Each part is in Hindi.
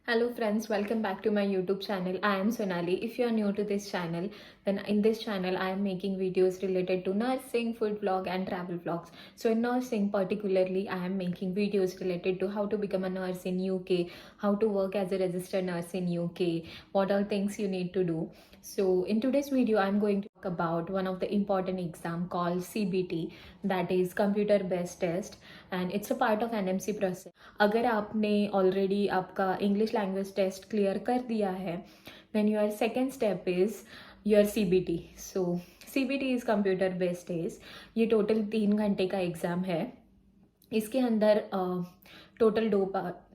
Hello friends, welcome back to my YouTube channel. I am Sonali. If you are new to this channel, then in this channel I am making videos related to nursing, food vlog and travel vlogs. So in nursing particularly, I am making videos related to how to become a nurse in UK, how to work as a registered nurse in UK, what are things you need to do. So in today's video, I'm going to talk about one of the important exam called CBT, that is computer based test, and it's a part of NMC process. अगर आपने ऑलरेडी आपका इंग्लिश लैंग्वेज टेस्ट क्लियर कर दिया है then your second step is your CBT. So CBT is computer based test. ये टोटल 3 घंटे का एग्ज़ाम है. इसके अंदर टोटल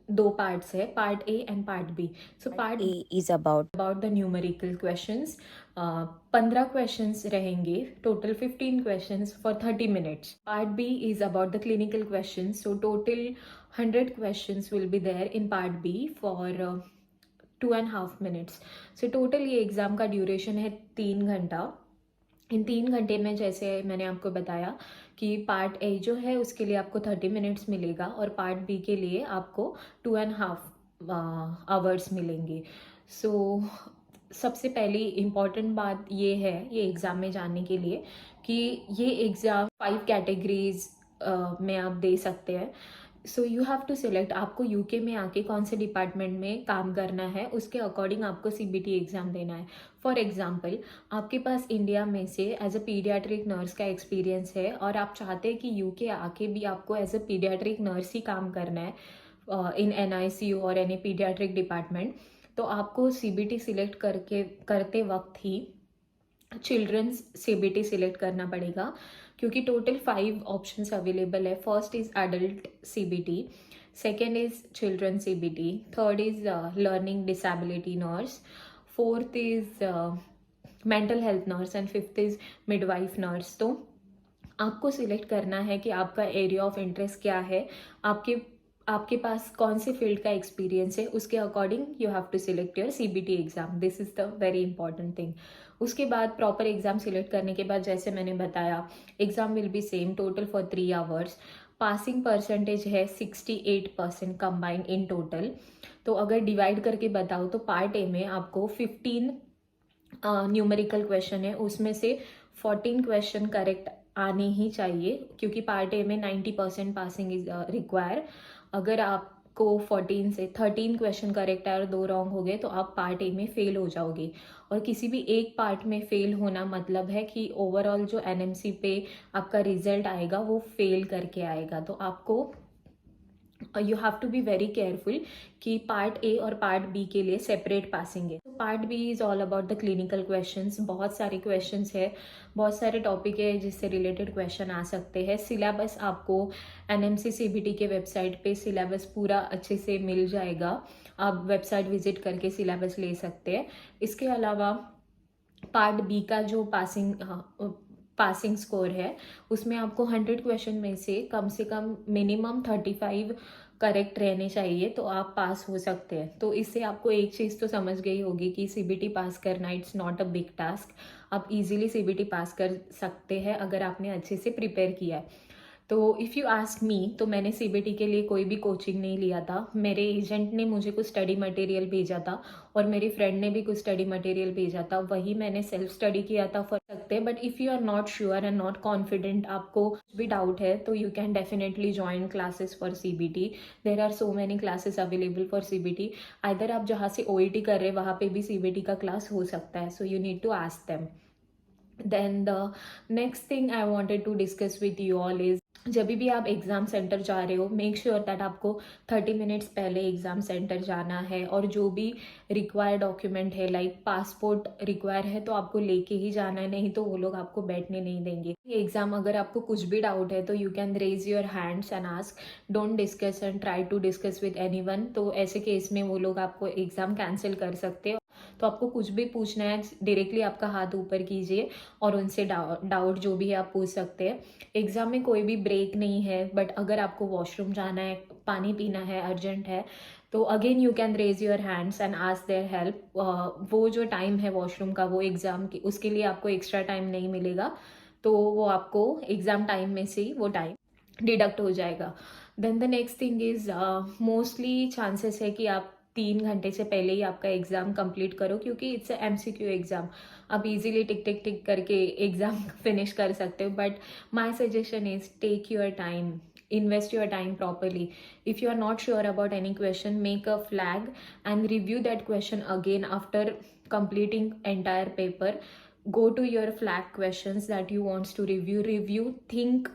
दो पार्ट्स है, part A and part B. So part A is about the numerical questions. 15 questions रहेंगे, total 15 questions for 30 minutes. Part B is about the clinical questions. So total 100 questions will be there in part B for 2.5 minutes. सो टोटल ये एग्ज़ाम का ड्यूरेशन है 3 घंटा. इन 3 घंटे में जैसे मैंने आपको बताया कि पार्ट ए जो है उसके लिए आपको 30 मिनट्स मिलेगा और पार्ट बी के लिए आपको 2.5 आवर्स मिलेंगे. सो सबसे पहली इम्पॉर्टेंट बात ये है ये एग्ज़ाम में जाने के लिए कि ये एग्ज़ाम 5 कैटेगरीज में आप दे सकते हैं. So you have to select आपको यूके में आके कौन से डिपार्टमेंट में काम करना है, उसके अकॉर्डिंग आपको CBT एग्ज़ाम देना है. फॉर एग्जाम्पल, आपके पास इंडिया में से एज अ पीडियाट्रिक नर्स का एक्सपीरियंस है और आप चाहते हैं कि यूके आके भी आपको एज अ पीडियाट्रिक नर्स ही काम करना है इन NICU और एनी पीडियाट्रिक डिपार्टमेंट, तो आपको CBT सिलेक्ट करते वक्त ही चिल्ड्रंस CBT सिलेक्ट करना पड़ेगा क्योंकि टोटल 5 ऑप्शंस अवेलेबल है. First is adult CBT, second is children CBT, third is learning disability nurse, fourth is mental health nurse and fifth is midwife nurse. तो आपको सिलेक्ट करना है कि आपका एरिया ऑफ इंटरेस्ट क्या है, आपके पास कौन से फील्ड का एक्सपीरियंस है, उसके according you have to select your CBT exam. This is the very important thing. उसके बाद प्रॉपर एग्ज़ाम सिलेक्ट करने के बाद जैसे मैंने बताया exam will be same total for 3 hours. Passing percentage है 68% कंबाइंड इन टोटल. तो अगर डिवाइड करके बताओ तो पार्ट ए में आपको 15 न्यूमेरिकल क्वेश्चन है, उसमें से 14 क्वेश्चन करेक्ट आने ही चाहिए क्योंकि पार्ट ए में 90% पासिंग इज रिक्वायर. अगर आपको 14 से 13 क्वेश्चन करेक्ट आए और 2 रॉन्ग हो गए तो आप पार्ट ए में फेल हो जाओगे. और किसी भी एक पार्ट में फेल होना मतलब है कि ओवरऑल जो NMC पे आपका रिजल्ट आएगा वो फेल करके आएगा. तो आपको you have to be very careful कि पार्ट ए और पार्ट बी के लिए सेपरेट पासिंग है. Part B is all about the clinical questions. बहुत सारे क्वेश्चंस है, बहुत सारे टॉपिक है जिससे रिलेटेड क्वेश्चन आ सकते हैं. सिलेबस आपको NMC CBT के वेबसाइट पे सिलेबस पूरा अच्छे से मिल जाएगा. आप वेबसाइट विजिट करके सिलेबस ले सकते हैं. इसके अलावा पार्ट बी का जो पासिंग स्कोर है उसमें आपको 100 क्वेश्चन में से कम मिनिमम 35 करेक्ट रहने चाहिए तो आप पास हो सकते हैं. तो इससे आपको एक चीज़ तो समझ गई होगी कि CBT पास करना it's not a big task. आप इजीली CBT पास कर सकते हैं अगर आपने अच्छे से प्रिपेयर किया है. तो इफ़ यू आस्क मी, तो मैंने CBT के लिए कोई भी कोचिंग नहीं लिया था. मेरे एजेंट ने मुझे कुछ स्टडी मटेरियल भेजा था और मेरी फ्रेंड ने भी कुछ स्टडी मटेरियल भेजा था, वही मैंने सेल्फ स्टडी किया था फॉर सकते हैं. But if you are not sure and not confident, आपको कुछ भी डाउट है तो you can definitely join classes for CBT. There are so many classes available for CBT. Either आप जहाँ से OET कर रहे हैं वहाँ पे भी CBT का क्लास हो सकता है. So you need to ask them. Then the next thing I wanted to discuss with you all is जब भी आप एग्ज़ाम सेंटर जा रहे हो मेक श्योर दैट आपको 30 मिनट्स पहले एग्ज़ाम सेंटर जाना है. और जो भी रिक्वायर्ड डॉक्यूमेंट है लाइक पासपोर्ट रिक्वायर है तो आपको लेके ही जाना है, नहीं तो वो लोग आपको बैठने नहीं देंगे. ये एग्ज़ाम अगर आपको कुछ भी डाउट है तो you can raise your hands and ask. Don't discuss and try to discuss with anyone. तो ऐसे केस में वो लोग आपको एग्ज़ाम कैंसिल कर सकते हैं. तो आपको कुछ भी पूछना है डायरेक्टली आपका हाथ ऊपर कीजिए और उनसे डाउट जो भी है आप पूछ सकते हैं. एग्ज़ाम में कोई भी ब्रेक नहीं है, बट अगर आपको वॉशरूम जाना है, पानी पीना है, अर्जेंट है, तो again you can raise your hands and ask their help. वो जो टाइम है वॉशरूम का वो एग्ज़ाम की उसके लिए आपको एक्स्ट्रा टाइम नहीं मिलेगा, तो वो आपको एग्ज़ाम टाइम में से ही वो टाइम डिडक्ट हो जाएगा. Then the next thing is mostly chances है कि आप 3 घंटे से पहले ही आपका एग्ज़ाम कंप्लीट करो, क्योंकि इट्स अ एमसीक्यू एग्ज़ाम। आप इजीली टिक टिक टिक करके एग्ज़ाम फिनिश कर सकते हो, but my suggestion is take your time, invest your time properly. If you are not sure about any question, make a flag and review that question again after completing entire paper. Go to your flag questions that you want to review, think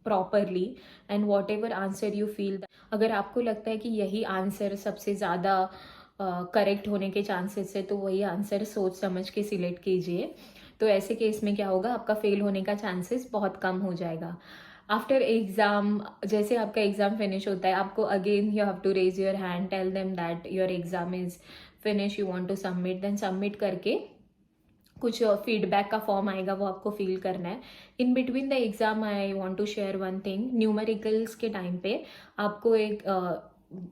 properly, and whatever answer you feel अगर आपको लगता है कि यही आंसर सबसे ज़्यादा करेक्ट होने के चांसेस है, तो वही आंसर सोच समझ के सिलेक्ट कीजिए। तो ऐसे केस में क्या होगा, आपका फेल होने का चांसेस बहुत कम हो जाएगा। आफ्टर एग्ज़ाम, जैसे आपका एग्ज़ाम फिनिश होता है, आपको again you have to raise your hand, tell them that your exam is finish, you want to submit, then submit करके कुछ फीडबैक का फॉर्म आएगा, वो आपको फिल करना है। In between the exam I want to share one thing, numericals के टाइम पे आपको एक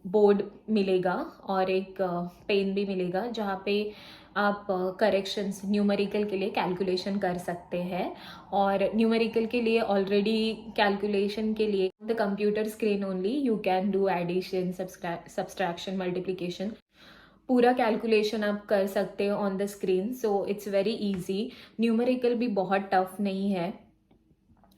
बोर्ड मिलेगा और एक पेन भी मिलेगा, जहाँ पे आप करेक्शंस न्यूमेरिकल के लिए कैलकुलेशन कर सकते हैं। और न्यूमेरिकल के लिए ऑलरेडी कैलकुलेशन के लिए the computer screen only you can do addition, subtraction, multiplication, पूरा कैलकुलेशन आप कर सकते हो on the screen. So it's very easy. Numerical भी बहुत टफ नहीं है।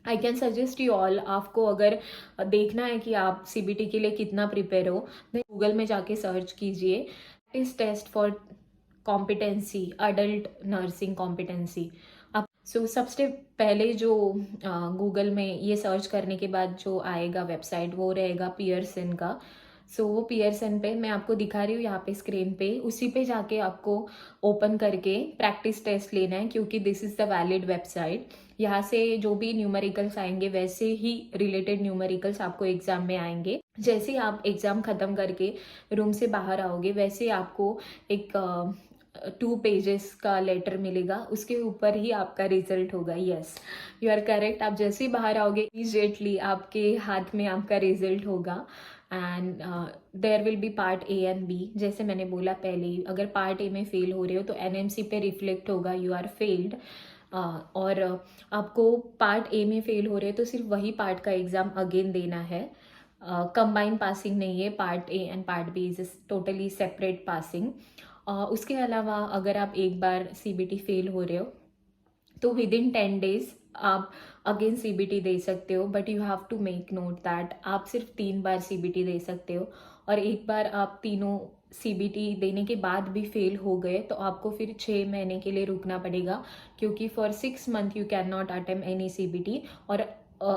I can suggest you all, आपको अगर देखना है कि आप सीबीटी के लिए कितना प्रिपेयर हो, देन गूगल में जाके सर्च कीजिए इस test for competency, adult nursing competency. आप सबसे पहले जो गूगल में ये सर्च करने के बाद जो आएगा वेबसाइट, वो रहेगा पियर्सन का। वो पियर्सन पे मैं आपको दिखा रही हूँ यहाँ पे स्क्रीन पे, उसी पे जाके आपको ओपन करके प्रैक्टिस टेस्ट लेना है, क्योंकि this is the valid website. यहाँ से जो भी न्यूमेरिकल्स आएंगे वैसे ही रिलेटेड न्यूमेरिकल्स आपको एग्जाम में आएंगे। जैसे ही आप एग्जाम खत्म करके रूम से बाहर आओगे, वैसे आपको एक 2 पेजेस का लेटर मिलेगा, उसके ऊपर ही आपका रिजल्ट होगा। Yes, you are correct. आप जैसे ही बाहर आओगे, इमीडिएटली आपके हाथ में आपका रिजल्ट होगा। And there will be part A and B. जैसे मैंने बोला पहले ही, अगर पार्ट ए में फेल हो रहे हो तो एनएमसी पे रिफ्लेक्ट होगा, यू आर फेल्ड। और आपको पार्ट ए में फेल हो रहे हो तो सिर्फ वही पार्ट का एग्ज़ाम अगेन देना है। कंबाइन पासिंग नहीं है, part A and part B is totally separate passing. उसके अलावा अगर आप एक बार सीबीटी फेल हो रहे हो तो विद इन 10 डेज आप अगेन सीबीटी दे सकते हो, but you have to make note that आप सिर्फ 3 बार सीबीटी दे सकते हो। और एक बार आप तीनों सीबीटी देने के बाद भी फेल हो गए तो आपको फिर 6 महीने के लिए रुकना पड़ेगा, क्योंकि for 6 month you can not attempt any CBT. और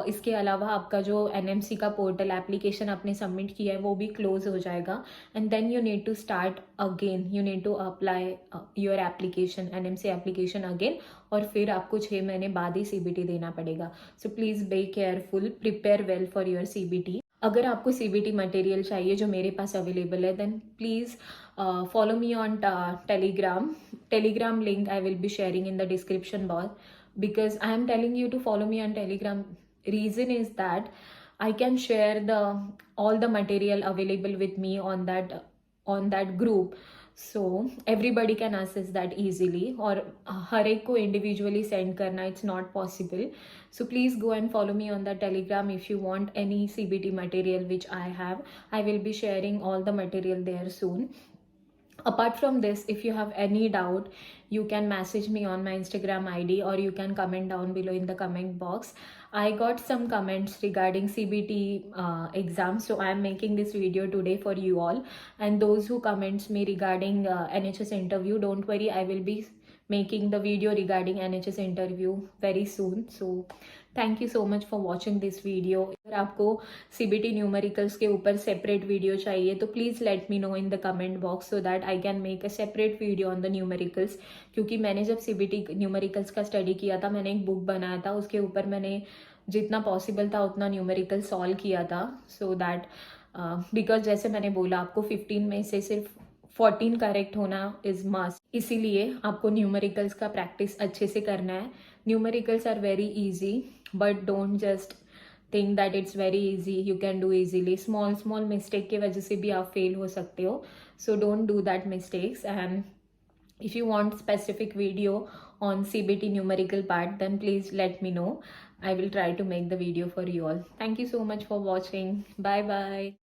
इसके अलावा आपका जो एनएमसी का पोर्टल एप्लीकेशन आपने सबमिट किया है वो भी क्लोज हो जाएगा, and then you need to start again, you need to apply your application, NMC application again, और फिर आपको 6 महीने बाद ही सीबीटी देना पड़ेगा। So please be careful, prepare well for your CBT. अगर आपको सीबीटी मटेरियल चाहिए जो मेरे पास अवेलेबल है, then please follow me on Telegram link I will be sharing in the description box. Because I am telling you to follow me on Telegram, reason is that I can share all the material available with me on that group, so everybody can access that easily। और हर एक को individually send करना it's not possible, so please go and follow me on the Telegram if you want any CBT material which I have. I will be sharing all the material there soon. Apart from this, if you have any doubt, you can message me on my Instagram ID, or you can comment down below in the comment box. I got some comments regarding CBT exam, so I am making this video today for you all. And those who comments me regarding NHS interview, don't worry, I will be making the video regarding NHS interview very soon. So thank you so much for watching this video. अगर आपको सीबीटी न्यूमेरिकल्स के ऊपर सेपरेट वीडियो चाहिए तो please let me know in the comment box, so that I can make a separate video on the numericals. क्योंकि मैंने जब सीबीटी न्यूमेरिकल्स का स्टडी किया था, मैंने एक बुक बनाया था, उसके ऊपर मैंने जितना पॉसिबल था उतना न्यूमेरिकल सॉल्व किया था। सो दैट बिकॉज जैसे मैंने बोला, आपको 15 में से सिर्फ 14 करेक्ट होना इज मस्ट, इसीलिए आपको न्यूमेरिकल्स का प्रैक्टिस अच्छे से करना है। Numericals are very easy, but don't just think that it's very easy, you can do easily. Small mistake की वजह से भी आप फेल हो सकते हो, so don't do that mistakes. And if you want specific video on CBT numerical part, then please let me know. I will try to make the video for you all. Thank you so much for watching. Bye bye.